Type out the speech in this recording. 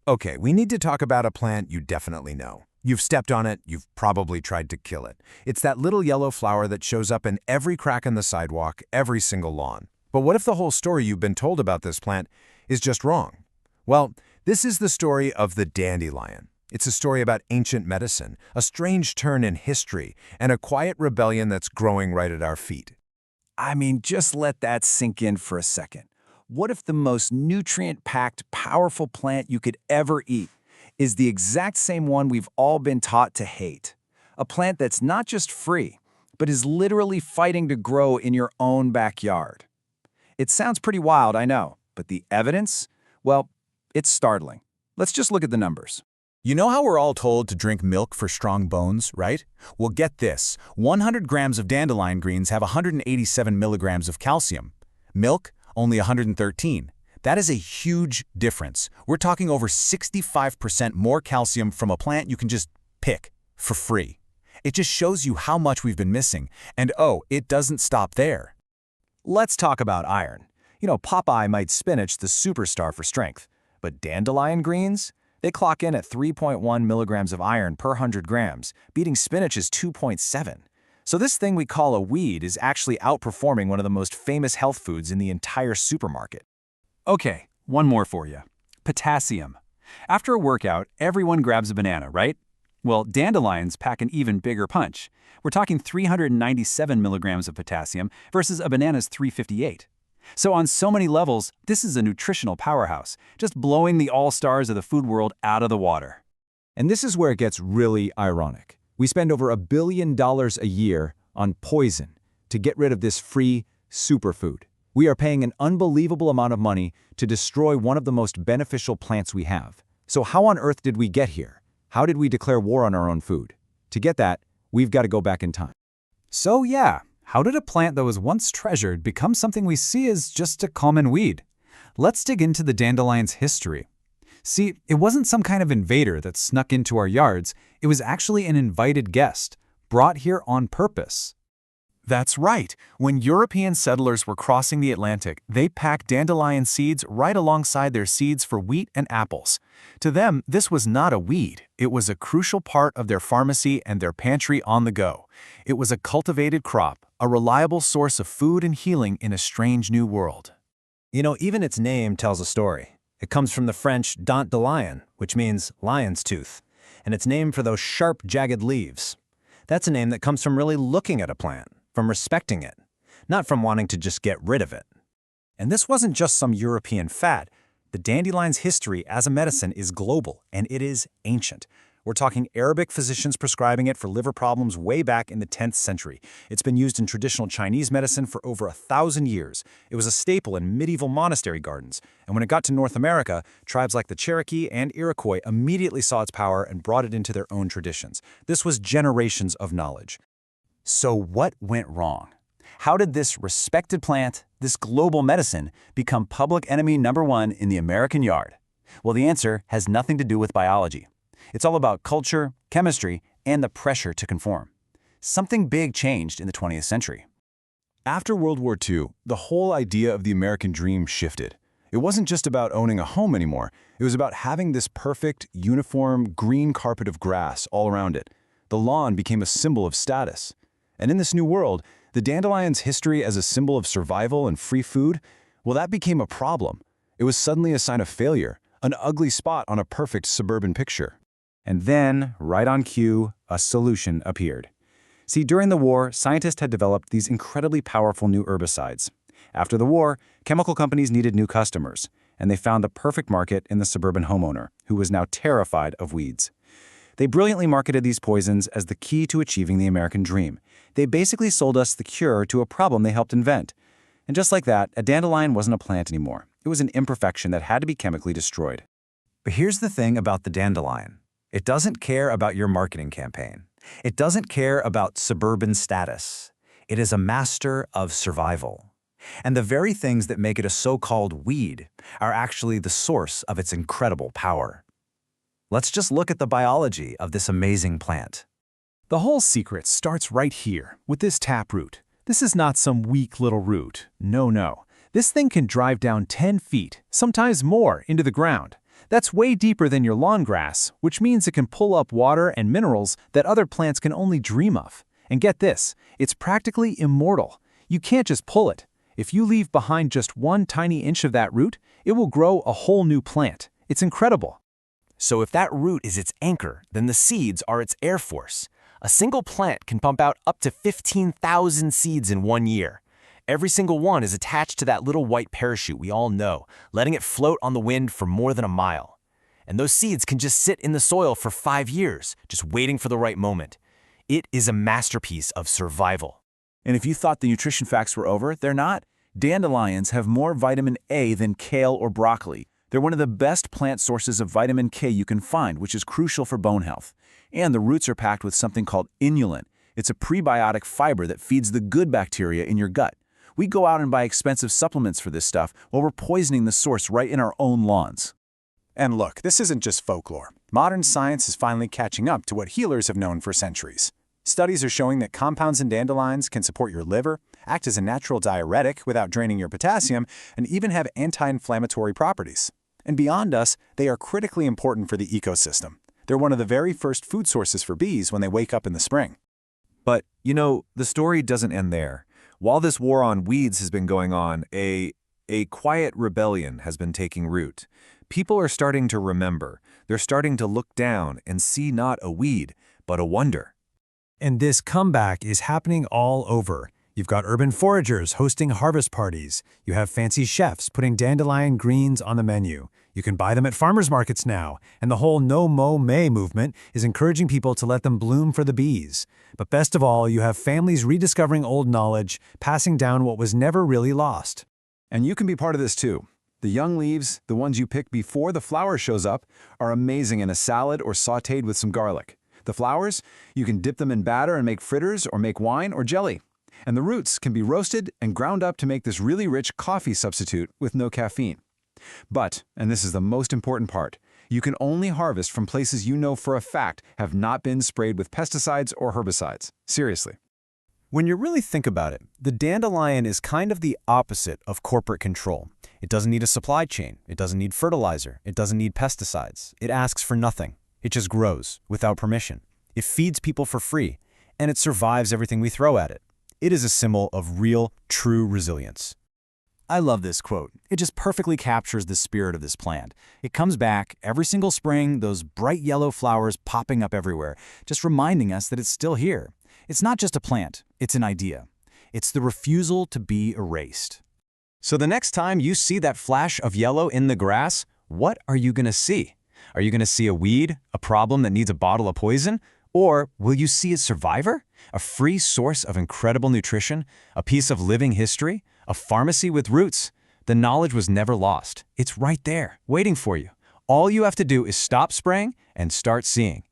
Okay, we need to talk about a plant you definitely know. You've stepped on it, you've probably tried to kill it. It's that little yellow flower that shows up in every crack in the sidewalk, every single lawn. But what if the whole story you've been told about this plant is just wrong? Well, this is the story of the dandelion. It's a story about ancient medicine, a strange turn in history, and a quiet rebellion that's growing right at our feet. I mean, just let that sink in for a second. What if the most nutrient-packed, powerful plant you could ever eat is the exact same one we've all been taught to hate? A plant that's not just free, but is literally fighting to grow in your own backyard. It sounds pretty wild, I know, but the evidence? Well, it's startling. Let's just look at the numbers. You know how we're all told to drink milk for strong bones, right? Well, get this. 100 grams of dandelion greens have 187 milligrams of calcium. Milk, only 113. That is a huge difference. We're talking over 65% more calcium from a plant you can just pick for free. It just shows you how much we've been missing. And oh, it doesn't stop there. Let's talk about iron. You know, Popeye made spinach the superstar for strength, but dandelion greens? They clock in at 3.1 milligrams of iron per 100 grams, beating spinach's 2.7. So this thing we call a weed is actually outperforming one of the most famous health foods in the entire supermarket. Okay, one more for you. Potassium. After a workout, everyone grabs a banana, right? Well, dandelions pack an even bigger punch. We're talking 397 milligrams of potassium versus a banana's 358. So on so many levels, this is a nutritional powerhouse, just blowing the all-stars of the food world out of the water. And this is where it gets really ironic. We spend over $1 billion a year on poison to get rid of this free superfood. We are paying an unbelievable amount of money to destroy one of the most beneficial plants we have. So how on earth did we get here? How did we declare war on our own food? To get that, we've got to go back in time. So yeah, how did a plant that was once treasured become something we see as just a common weed? Let's dig into the dandelion's history. See, it wasn't some kind of invader that snuck into our yards. It was actually an invited guest, brought here on purpose. That's right. When European settlers were crossing the Atlantic, they packed dandelion seeds right alongside their seeds for wheat and apples. To them, this was not a weed. It was a crucial part of their pharmacy and their pantry on the go. It was a cultivated crop, a reliable source of food and healing in a strange new world. You know, even its name tells a story. It comes from the French dent de lion, which means lion's tooth, and it's named for those sharp, jagged leaves. That's a name that comes from really looking at a plant, from respecting it, not from wanting to just get rid of it. And this wasn't just some European fad. The dandelion's history as a medicine is global, and it is ancient. We're talking Arabic physicians prescribing it for liver problems way back in the 10th century. It's been used in traditional Chinese medicine for over 1,000 years. It was a staple in medieval monastery gardens. And when it got to North America, tribes like the Cherokee and Iroquois immediately saw its power and brought it into their own traditions. This was generations of knowledge. So what went wrong? How did this respected plant, this global medicine, become public enemy #1 in the American yard? Well, the answer has nothing to do with biology. It's all about culture, chemistry, and the pressure to conform. Something big changed in the 20th century. After World War II, the whole idea of the American dream shifted. It wasn't just about owning a home anymore. It was about having this perfect, uniform, green carpet of grass all around it. The lawn became a symbol of status. And in this new world, the dandelion's history as a symbol of survival and free food, well, that became a problem. It was suddenly a sign of failure, an ugly spot on a perfect suburban picture. And then, right on cue, a solution appeared. See, during the war, scientists had developed these incredibly powerful new herbicides. After the war, chemical companies needed new customers, and they found the perfect market in the suburban homeowner, who was now terrified of weeds. They brilliantly marketed these poisons as the key to achieving the American dream. They basically sold us the cure to a problem they helped invent. And just like that, a dandelion wasn't a plant anymore. It was an imperfection that had to be chemically destroyed. But here's the thing about the dandelion. It doesn't care about your marketing campaign. It doesn't care about suburban status. It is a master of survival. And the very things that make it a so-called weed are actually the source of its incredible power. Let's just look at the biology of this amazing plant. The whole secret starts right here, with this taproot. This is not some weak little root. No. This thing can drive down 10 feet, sometimes more, into the ground. That's way deeper than your lawn grass, which means it can pull up water and minerals that other plants can only dream of. And get this, it's practically immortal. You can't just pull it. If you leave behind just one tiny inch of that root, it will grow a whole new plant. It's incredible. So if that root is its anchor, then the seeds are its air force. A single plant can pump out up to 15,000 seeds in 1 year. Every single one is attached to that little white parachute we all know, letting it float on the wind for more than a mile. And those seeds can just sit in the soil for 5 years, just waiting for the right moment. It is a masterpiece of survival. And if you thought the nutrition facts were over, they're not. Dandelions have more vitamin A than kale or broccoli. They're one of the best plant sources of vitamin K you can find, which is crucial for bone health. And the roots are packed with something called inulin. It's a prebiotic fiber that feeds the good bacteria in your gut. We go out and buy expensive supplements for this stuff while we're poisoning the source right in our own lawns. And look, this isn't just folklore. Modern science is finally catching up to what healers have known for centuries. Studies are showing that compounds in dandelions can support your liver, act as a natural diuretic without draining your potassium, and even have anti-inflammatory properties. And beyond us, they are critically important for the ecosystem. They're one of the very first food sources for bees when they wake up in the spring. But, the story doesn't end there. While this war on weeds has been going on, a quiet rebellion has been taking root. People are starting to remember. They're starting to look down and see not a weed, but a wonder. And this comeback is happening all over. You've got urban foragers hosting harvest parties. You have fancy chefs putting dandelion greens on the menu. You can buy them at farmers markets now, and the whole No Mow May movement is encouraging people to let them bloom for the bees. But best of all, you have families rediscovering old knowledge, passing down what was never really lost. And you can be part of this too. The young leaves, the ones you pick before the flower shows up, are amazing in a salad or sautéed with some garlic. The flowers, you can dip them in batter and make fritters or make wine or jelly. And the roots can be roasted and ground up to make this really rich coffee substitute with no caffeine. But, and this is the most important part, you can only harvest from places you know for a fact have not been sprayed with pesticides or herbicides. Seriously. When you really think about it, the dandelion is kind of the opposite of corporate control. It doesn't need a supply chain. It doesn't need fertilizer. It doesn't need pesticides. It asks for nothing. It just grows without permission. It feeds people for free, and it survives everything we throw at it. It is a symbol of real, true resilience. I love this quote. It just perfectly captures the spirit of this plant. It comes back every single spring, those bright yellow flowers popping up everywhere, just reminding us that it's still here. It's not just a plant, it's an idea. It's the refusal to be erased. So the next time you see that flash of yellow in the grass, what are you going to see? Are you going to see a weed, a problem that needs a bottle of poison? Or will you see a survivor? A free source of incredible nutrition? A piece of living history? A pharmacy with roots? The knowledge was never lost. It's right there, waiting for you. All you have to do is stop spraying and start seeing.